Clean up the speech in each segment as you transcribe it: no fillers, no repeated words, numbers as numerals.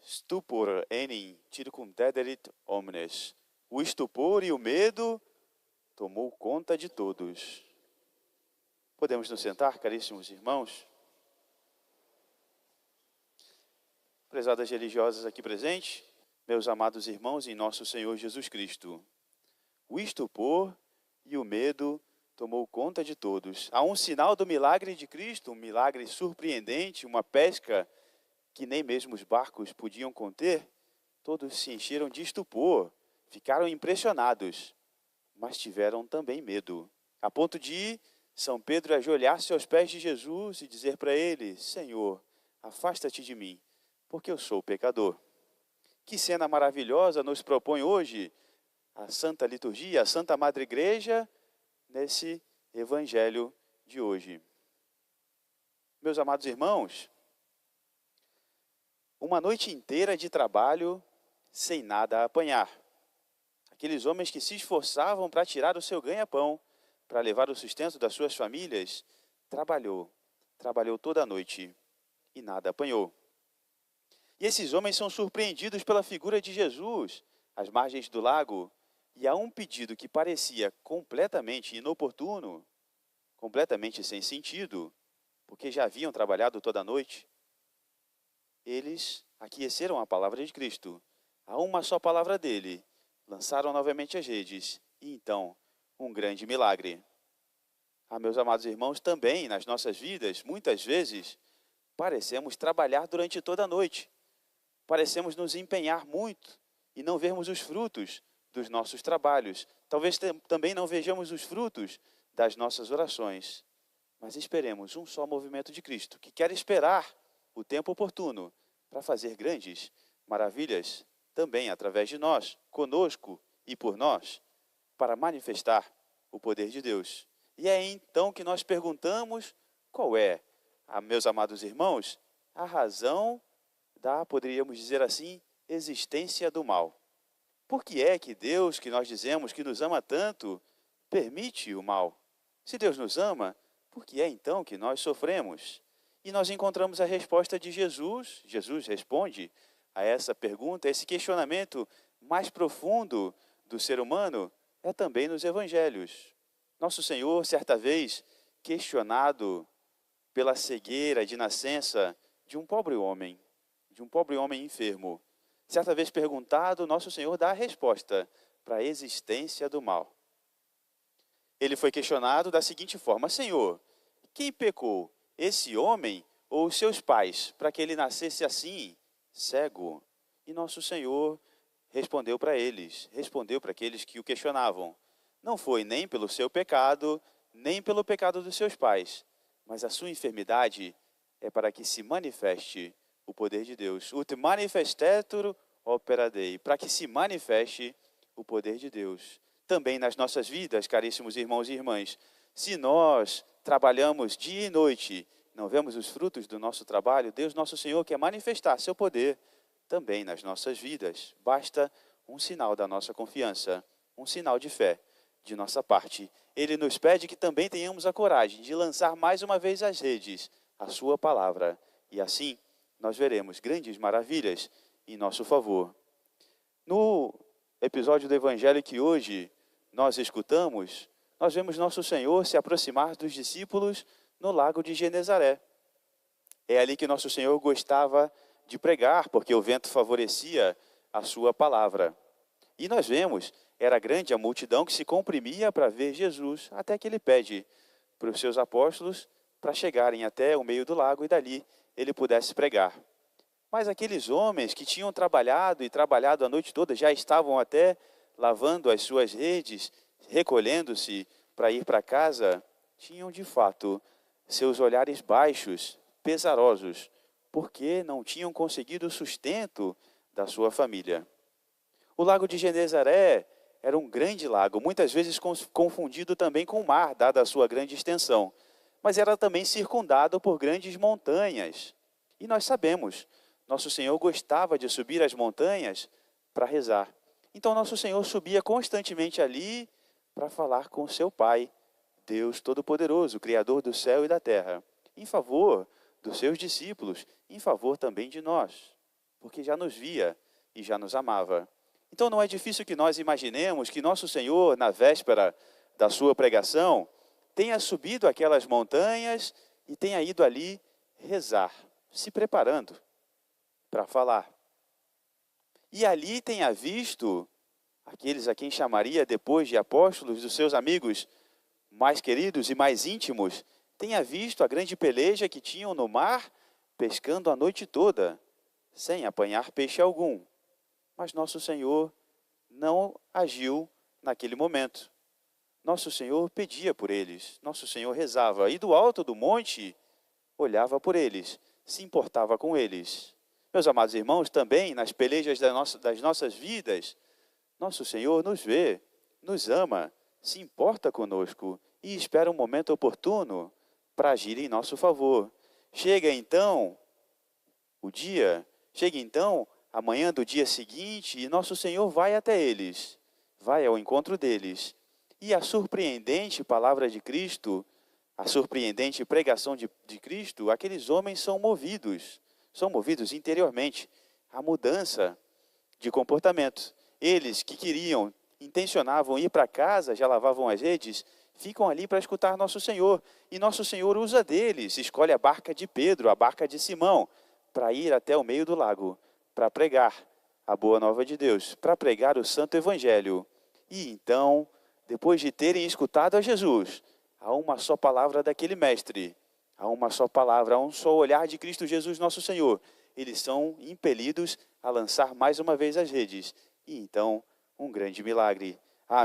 Stupor enim circumdederit omnes. O estupor e o medo tomou conta de todos. Podemos nos sentar, caríssimos irmãos? Prezadas religiosas aqui presentes, meus amados irmãos em nosso Senhor Jesus Cristo. O estupor e o medo tomou conta de todos. Há um sinal do milagre de Cristo, um milagre surpreendente, uma pesca que nem mesmo os barcos podiam conter. Todos se encheram de estupor, ficaram impressionados, mas tiveram também medo, a ponto de São Pedro ajoelhar-se aos pés de Jesus e dizer para ele: Senhor, afasta-te de mim, porque eu sou pecador. Que cena maravilhosa nos propõe hoje a Santa Liturgia, a Santa Madre Igreja, nesse Evangelho de hoje. Meus amados irmãos, uma noite inteira de trabalho sem nada a apanhar. Aqueles homens que se esforçavam para tirar o seu ganha-pão, para levar o sustento das suas famílias, trabalhou toda a noite e nada apanhou. E esses homens são surpreendidos pela figura de Jesus às margens do lago, e há um pedido que parecia completamente inoportuno, completamente sem sentido, porque já haviam trabalhado toda a noite. Eles aqueceram a palavra de Cristo, a uma só palavra dele, lançaram novamente as redes, e então, um grande milagre. Meus amados irmãos, também nas nossas vidas, muitas vezes, parecemos trabalhar durante toda a noite, parecemos nos empenhar muito e não vermos os frutos dos nossos trabalhos. Talvez também não vejamos os frutos das nossas orações, mas esperemos um só movimento de Cristo, que quer esperar o tempo oportuno para fazer grandes maravilhas também através de nós, conosco e por nós, para manifestar o poder de Deus. E é então que nós perguntamos qual é, meus amados irmãos, a razão da, poderíamos dizer assim, existência do mal. Por que é que Deus, que nós dizemos que nos ama tanto, permite o mal? Se Deus nos ama, por que é então que nós sofremos? E nós encontramos a resposta de Jesus. Jesus responde a essa pergunta, a esse questionamento mais profundo do ser humano, é também nos evangelhos. Nosso Senhor, certa vez, questionado pela cegueira de nascença de um pobre homem enfermo, certa vez perguntado, nosso Senhor dá a resposta para a existência do mal. Ele foi questionado da seguinte forma: Senhor, quem pecou, esse homem ou os seus pais, para que ele nascesse assim, cego? E nosso Senhor respondeu para aqueles que o questionavam: não foi nem pelo seu pecado, nem pelo pecado dos seus pais, mas a sua enfermidade é para que se manifeste o poder de Deus. Ut manifestetur opera Dei, para que se manifeste o poder de Deus. Também nas nossas vidas, caríssimos irmãos e irmãs, se nós trabalhamos dia e noite, não vemos os frutos do nosso trabalho, Deus nosso Senhor quer manifestar seu poder também nas nossas vidas. Basta um sinal da nossa confiança, um sinal de fé de nossa parte. Ele nos pede que também tenhamos a coragem de lançar mais uma vez as redes, a sua palavra, e assim nós veremos grandes maravilhas em nosso favor. No episódio do Evangelho que hoje nós escutamos, nós vemos nosso Senhor se aproximar dos discípulos no lago de Genezaré. É ali que nosso Senhor gostava de pregar, porque o vento favorecia a sua palavra. E nós vemos, era grande a multidão que se comprimia para ver Jesus, até que ele pede para os seus apóstolos para chegarem até o meio do lago e dali ele pudesse pregar. Mas aqueles homens que tinham trabalhado a noite toda, já estavam até lavando as suas redes, recolhendo-se para ir para casa, tinham de fato seus olhares baixos, pesarosos, porque não tinham conseguido o sustento da sua família. O lago de Genezaré era um grande lago, muitas vezes confundido também com o mar, dada a sua grande extensão, mas era também circundado por grandes montanhas. E nós sabemos, nosso Senhor gostava de subir as montanhas para rezar. Então nosso Senhor subia constantemente ali para falar com seu Pai, Deus Todo-Poderoso, Criador do céu e da terra, em favor dos seus discípulos, em favor também de nós. porque já nos via e já nos amava. Então não é difícil que nós imaginemos que nosso Senhor, na véspera da sua pregação, tenha subido aquelas montanhas e tenha ido ali rezar, se preparando para falar. E ali tenha visto aqueles a quem chamaria depois de apóstolos, dos seus amigos mais queridos e mais íntimos, tenha visto a grande peleja que tinham no mar, pescando a noite toda, sem apanhar peixe algum. Mas nosso Senhor não agiu naquele momento. Nosso Senhor pedia por eles, nosso Senhor rezava, e do alto do monte olhava por eles, se importava com eles. Meus amados irmãos, também nas pelejas das nossas vidas, nosso Senhor nos vê, nos ama, se importa conosco e espera um momento oportuno para agir em nosso favor. Chega então a manhã do dia seguinte, e nosso Senhor vai até eles, vai ao encontro deles. E a surpreendente palavra de Cristo, a surpreendente pregação de Cristo, aqueles homens são movidos interiormente à mudança de comportamento. Eles que intencionavam ir para casa, já lavavam as redes, ficam ali para escutar nosso Senhor. E nosso Senhor usa deles, escolhe a barca de Pedro, a barca de Simão, para ir até o meio do lago, para pregar a boa nova de Deus, para pregar o santo evangelho. E então, depois de terem escutado a Jesus, há uma só palavra daquele mestre, há uma só palavra, há um só olhar de Cristo Jesus nosso Senhor. Eles são impelidos a lançar mais uma vez as redes. E então, um grande milagre.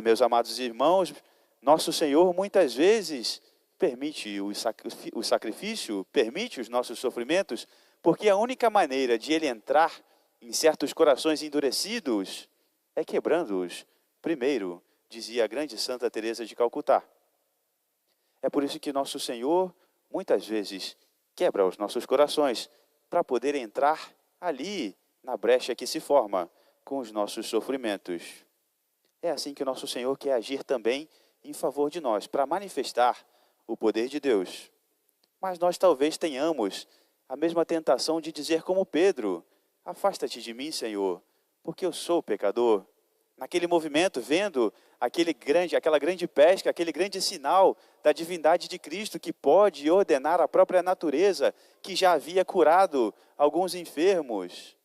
Meus amados irmãos, nosso Senhor muitas vezes permite o sacrifício, permite os nossos sofrimentos, porque a única maneira de Ele entrar em certos corações endurecidos é quebrando-os. Primeiro, dizia a grande Santa Teresa de Calcutá. É por isso que nosso Senhor, muitas vezes, quebra os nossos corações, para poder entrar ali, na brecha que se forma com os nossos sofrimentos. É assim que nosso Senhor quer agir também em favor de nós, para manifestar o poder de Deus. Mas nós talvez tenhamos a mesma tentação de dizer como Pedro: afasta-te de mim, Senhor, porque eu sou pecador. Naquele movimento, vendo aquela grande pesca, aquele grande sinal da divindade de Cristo, que pode ordenar a própria natureza, que já havia curado alguns enfermos.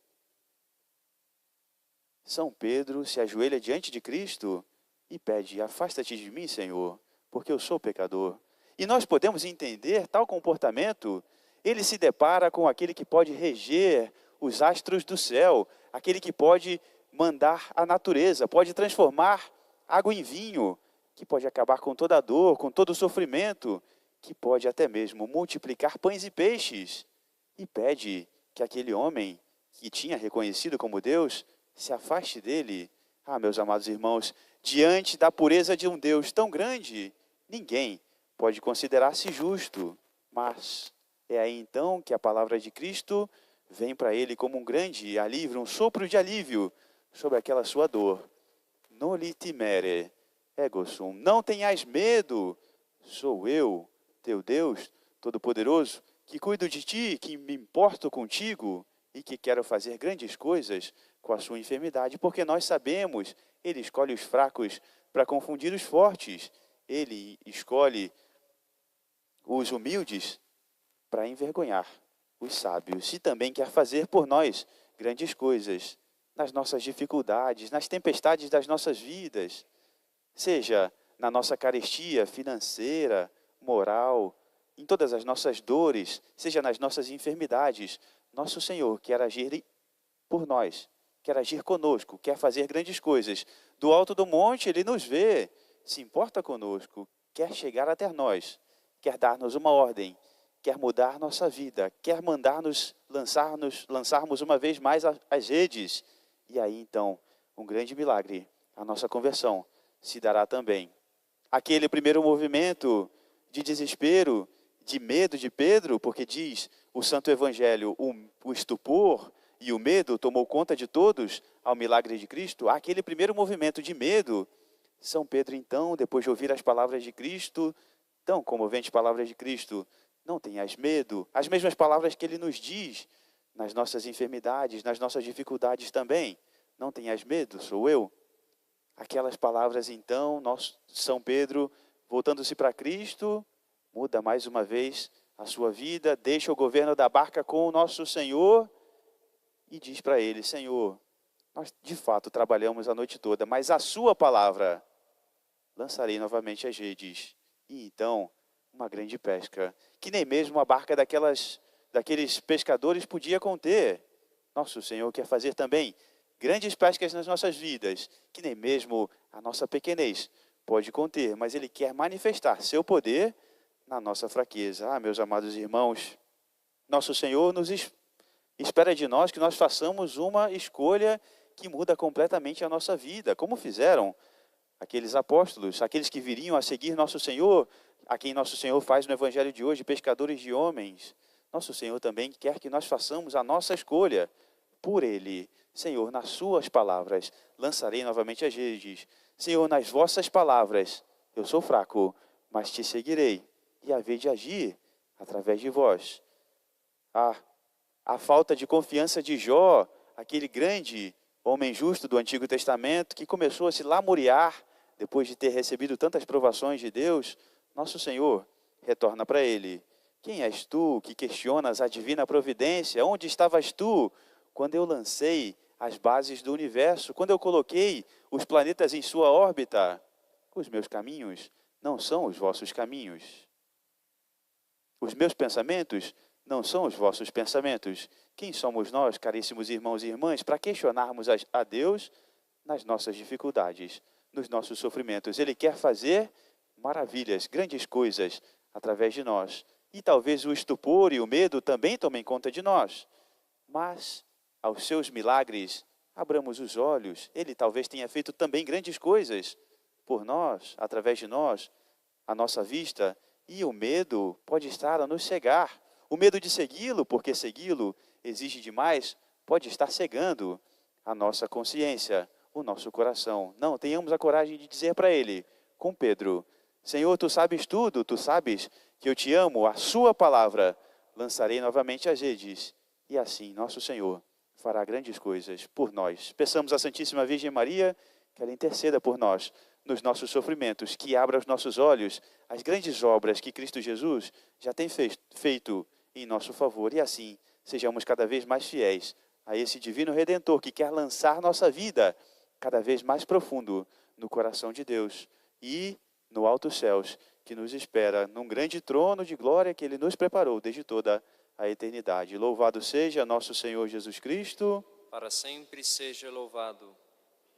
São Pedro se ajoelha diante de Cristo e pede: afasta-te de mim, Senhor, porque eu sou pecador. E nós podemos entender tal comportamento. Ele se depara com aquele que pode reger os astros do céu, aquele que pode mandar a natureza, pode transformar água em vinho, que pode acabar com toda a dor, com todo o sofrimento, que pode até mesmo multiplicar pães e peixes. E pede que aquele homem que tinha reconhecido como Deus se afaste dele. Meus amados irmãos, diante da pureza de um Deus tão grande, ninguém pode considerar-se justo. Mas é aí então que a palavra de Cristo vem para ele como um grande alívio, um sopro de alívio sobre aquela sua dor. Noli timere, ego sum. Não tenhas medo, sou eu, teu Deus Todo-Poderoso, que cuido de ti, que me importo contigo e que quero fazer grandes coisas com a sua enfermidade, porque nós sabemos, Ele escolhe os fracos para confundir os fortes, Ele escolhe os humildes para envergonhar os sábios, e também quer fazer por nós grandes coisas, nas nossas dificuldades, nas tempestades das nossas vidas, seja na nossa carestia financeira, moral, em todas as nossas dores, seja nas nossas enfermidades. Nosso Senhor quer agir por nós, quer agir conosco, quer fazer grandes coisas. Do alto do monte Ele nos vê, se importa conosco, quer chegar até nós, quer dar-nos uma ordem, quer mudar nossa vida, quer mandar-nos lançarmos uma vez mais as redes. E aí então, um grande milagre, a nossa conversão se dará também. Aquele primeiro movimento de desespero, de medo de Pedro, porque diz o Santo Evangelho, o estupor e o medo tomou conta de todos ao milagre de Cristo. Aquele primeiro movimento de medo, São Pedro então, depois de ouvir as palavras de Cristo, tão comoventes palavras de Cristo: não tenhas medo, as mesmas palavras que ele nos diz nas nossas enfermidades, nas nossas dificuldades também. Não tenhas medo, sou eu. Aquelas palavras, então, São Pedro, voltando-se para Cristo, muda mais uma vez a sua vida, deixa o governo da barca com o nosso Senhor e diz para ele: Senhor, nós de fato trabalhamos a noite toda, mas a sua palavra lançarei novamente as redes. E então, uma grande pesca, que nem mesmo a barca daqueles pescadores podia conter. Nosso Senhor quer fazer também grandes pescas nas nossas vidas, que nem mesmo a nossa pequenez pode conter, mas Ele quer manifestar seu poder na nossa fraqueza. Ah, meus amados irmãos, nosso Senhor espera de nós que nós façamos uma escolha que muda completamente a nossa vida, como fizeram aqueles apóstolos, aqueles que viriam a seguir nosso Senhor, a quem nosso Senhor faz no Evangelho de hoje, pescadores de homens. Nosso Senhor também quer que nós façamos a nossa escolha por Ele. Senhor, nas suas palavras, lançarei novamente as redes. Senhor, nas vossas palavras, eu sou fraco, mas te seguirei, e haver de agir através de vós. A falta de confiança de Jó, aquele grande homem justo do Antigo Testamento, que começou a se lamuriar depois de ter recebido tantas provações de Deus, nosso Senhor retorna para ele: quem és tu que questionas a divina providência? Onde estavas tu quando eu lancei as bases do universo, quando eu coloquei os planetas em sua órbita? Os meus caminhos não são os vossos caminhos. Os meus pensamentos não são os vossos pensamentos. Quem somos nós, caríssimos irmãos e irmãs, para questionarmos a Deus nas nossas dificuldades, nos nossos sofrimentos? Ele quer fazer maravilhas, grandes coisas através de nós. E talvez o estupor e o medo também tomem conta de nós. Mas, aos seus milagres, abramos os olhos. Ele talvez tenha feito também grandes coisas por nós, através de nós, à nossa vista. E o medo pode estar a nos cegar. O medo de segui-lo, porque segui-lo exige demais, pode estar cegando a nossa consciência, o nosso coração. Não, tenhamos a coragem de dizer para ele, com Pedro: Senhor, tu sabes tudo, tu sabes que eu te amo, a sua palavra lançarei novamente as redes. E assim, nosso Senhor fará grandes coisas por nós. Peçamos à Santíssima Virgem Maria que ela interceda por nós nos nossos sofrimentos, que abra os nossos olhos às grandes obras que Cristo Jesus já tem feito em nosso favor. E assim, sejamos cada vez mais fiéis a esse divino Redentor que quer lançar nossa vida cada vez mais profundo no coração de Deus e no altos céus, que nos espera num grande trono de glória que Ele nos preparou desde toda a eternidade. Louvado seja nosso Senhor Jesus Cristo. Para sempre seja louvado.